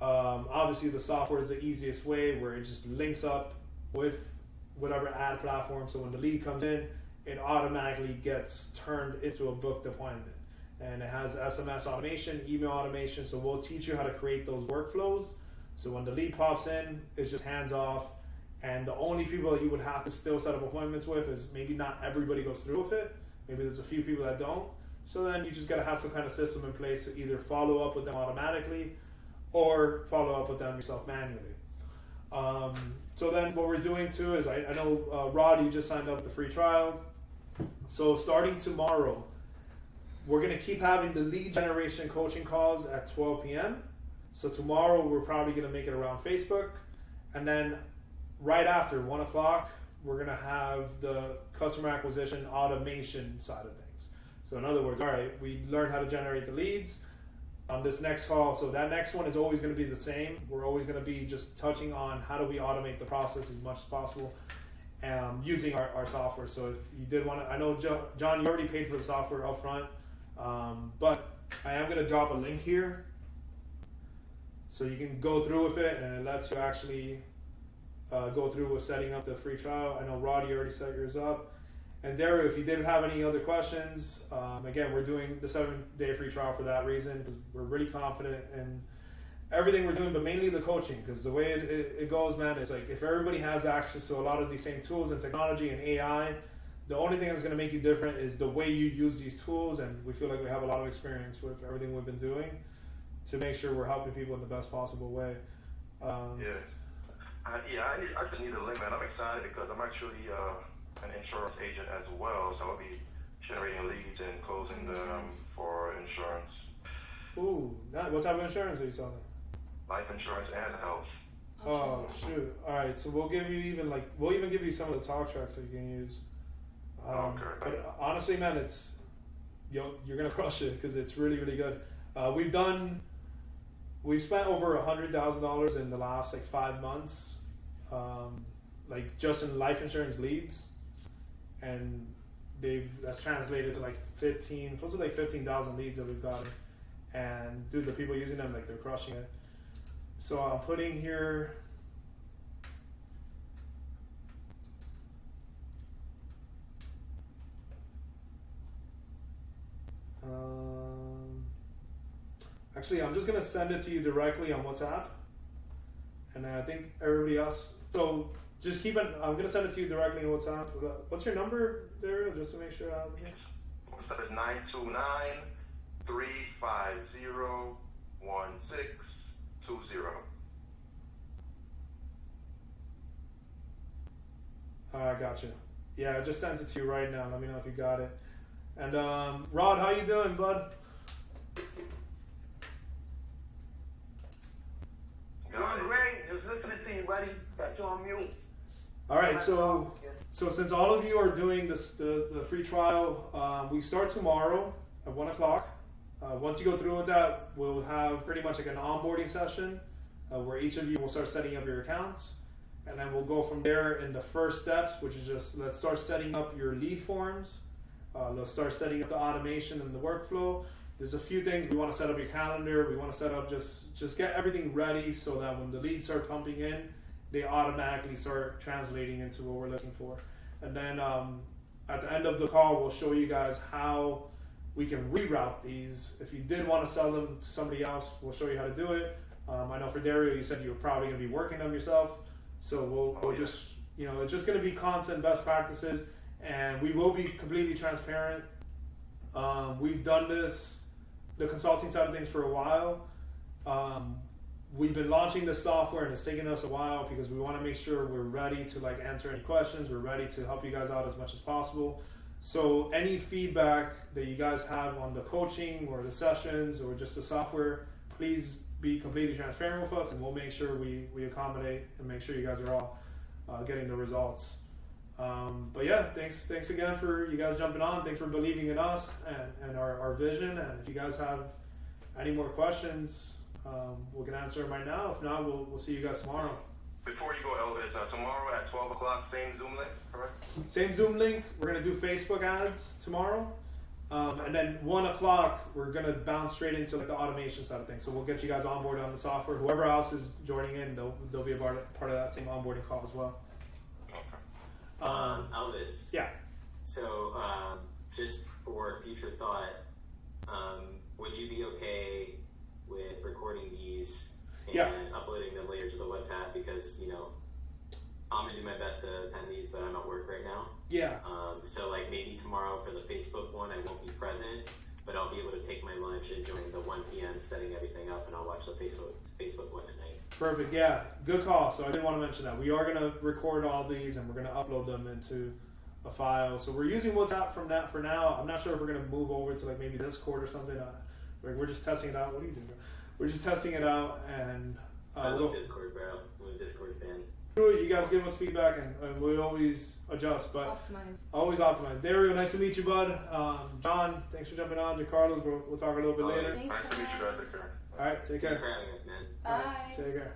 Obviously the software is the easiest way, where it just links up with whatever ad platform. So when the lead comes in, it automatically gets turned into a booked appointment. And it has SMS automation, email automation. So we'll teach you how to create those workflows. So when the lead pops in, it's just hands off. And the only people that you would have to still set up appointments with is maybe not everybody goes through with it. Maybe there's a few people that don't. So then you just got to have some kind of system in place to either follow up with them automatically or follow up with them yourself manually. So then what we're doing too is, I know Rod, you just signed up with the free trial. So starting tomorrow, we're going to keep having the lead generation coaching calls at 12 p.m. So tomorrow we're probably going to make it around Facebook. And then right after 1 o'clock, we're going to have the customer acquisition automation side of things. So in other words, all right, we learned how to generate the leads on this next call. So that next one is always going to be the same. We're always going to be just touching on how do we automate the process as much as possible using our software. So if you did want to, I know John, you already paid for the software up front, but I am going to drop a link here so you can go through with it, and it lets you actually go through with setting up the free trial. I know Rod, you already set yours up. And Dario, if you did have any other questions, again, we're doing the 7-day free trial for that reason, because we're really confident in everything we're doing, but mainly the coaching, because the way it goes, man, it's like if everybody has access to a lot of these same tools and technology and AI, the only thing that's going to make you different is the way you use these tools, and we feel like we have a lot of experience with everything we've been doing to make sure we're helping people in the best possible way. I just need the link, man. I'm excited because I'm actually an insurance agent as well, so I'll be generating leads and closing them for insurance. Ooh, what type of insurance are you selling? Life insurance and health. Oh shoot! All right, so we'll even give you some of the talk tracks that you can use. Okay. But honestly, man, you're gonna crush it because it's really, really good. We've spent over $100,000 in the last 5 months, just in life insurance leads, and that's translated to close to 15,000 leads that we've gotten. And dude, the people using them, they're crushing it. So I'm putting here. Actually, I'm just gonna send it to you directly on WhatsApp, and then I think everybody else. So just keep it. I'm gonna send it to you directly in WhatsApp. What's your number, Dario? Just to make sure. WhatsApp is 929-350-1620. I gotcha. Yeah, I just sent it to you right now. Let me know if you got it. And Rod, how you doing, bud? Doing great. Just listening to you, buddy. Got you on mute. All right, so since all of you are doing this, the free trial, we start tomorrow at 1 o'clock. Once you go through with that, we'll have pretty much like an onboarding session where each of you will start setting up your accounts. And then we'll go from there in the first steps, which is just let's start setting up your lead forms. Let's start setting up the automation and the workflow. There's a few things. We want to set up your calendar. We want to set up just get everything ready so that when the leads start pumping in, they automatically start translating into what we're looking for. And then at the end of the call, we'll show you guys how we can reroute these. If you did want to sell them to somebody else, we'll show you how to do it. I know for Dario, you said you were probably going to be working them yourself. So we'll just, it's just going to be constant best practices, and we will be completely transparent. We've done the consulting side of things for a while. We've been launching this software, and it's taken us a while because we want to make sure we're ready to answer any questions. We're ready to help you guys out as much as possible. So any feedback that you guys have on the coaching or the sessions or just the software, please be completely transparent with us, and we'll make sure we accommodate and make sure you guys are all getting the results. But yeah, thanks again for you guys jumping on. Thanks for believing in us and our vision. And if you guys have any more questions, we can answer them right now. If not, we'll see you guys tomorrow. Before you go, Elvis, tomorrow at 12 o'clock, same Zoom link, correct? Same Zoom link. We're going to do Facebook ads tomorrow. And then 1 o'clock, we're going to bounce straight into the automation side of things. So we'll get you guys onboarded on the software. Whoever else is joining in, they'll be a part of that same onboarding call as well. Okay. Elvis. Yeah. So just for future thought, would you be okay with recording these and uploading them later to the WhatsApp? Because, I'm going to do my best to attend these, but I'm at work right now. Yeah. So maybe tomorrow for the Facebook one, I won't be present, but I'll be able to take my lunch and join the 1 p.m. setting everything up, and I'll watch the Facebook one at night. Perfect. Yeah. Good call. So I did want to mention that. We are going to record all these, and we're going to upload them into a file. So we're using WhatsApp from that for now. I'm not sure if we're going to move over to maybe Discord or something. We're just testing it out. What are you doing, bro? We're just testing it out, and I love Discord, bro. I'm a Discord fan. You guys give us feedback, and we always adjust, but always optimize. Dario, nice to meet you, bud. John, thanks for jumping on. Giancarlo, we'll talk a little bit later. Nice to meet you guys. Take care. All right, take care. Thanks for having us, man. Bye. Take care.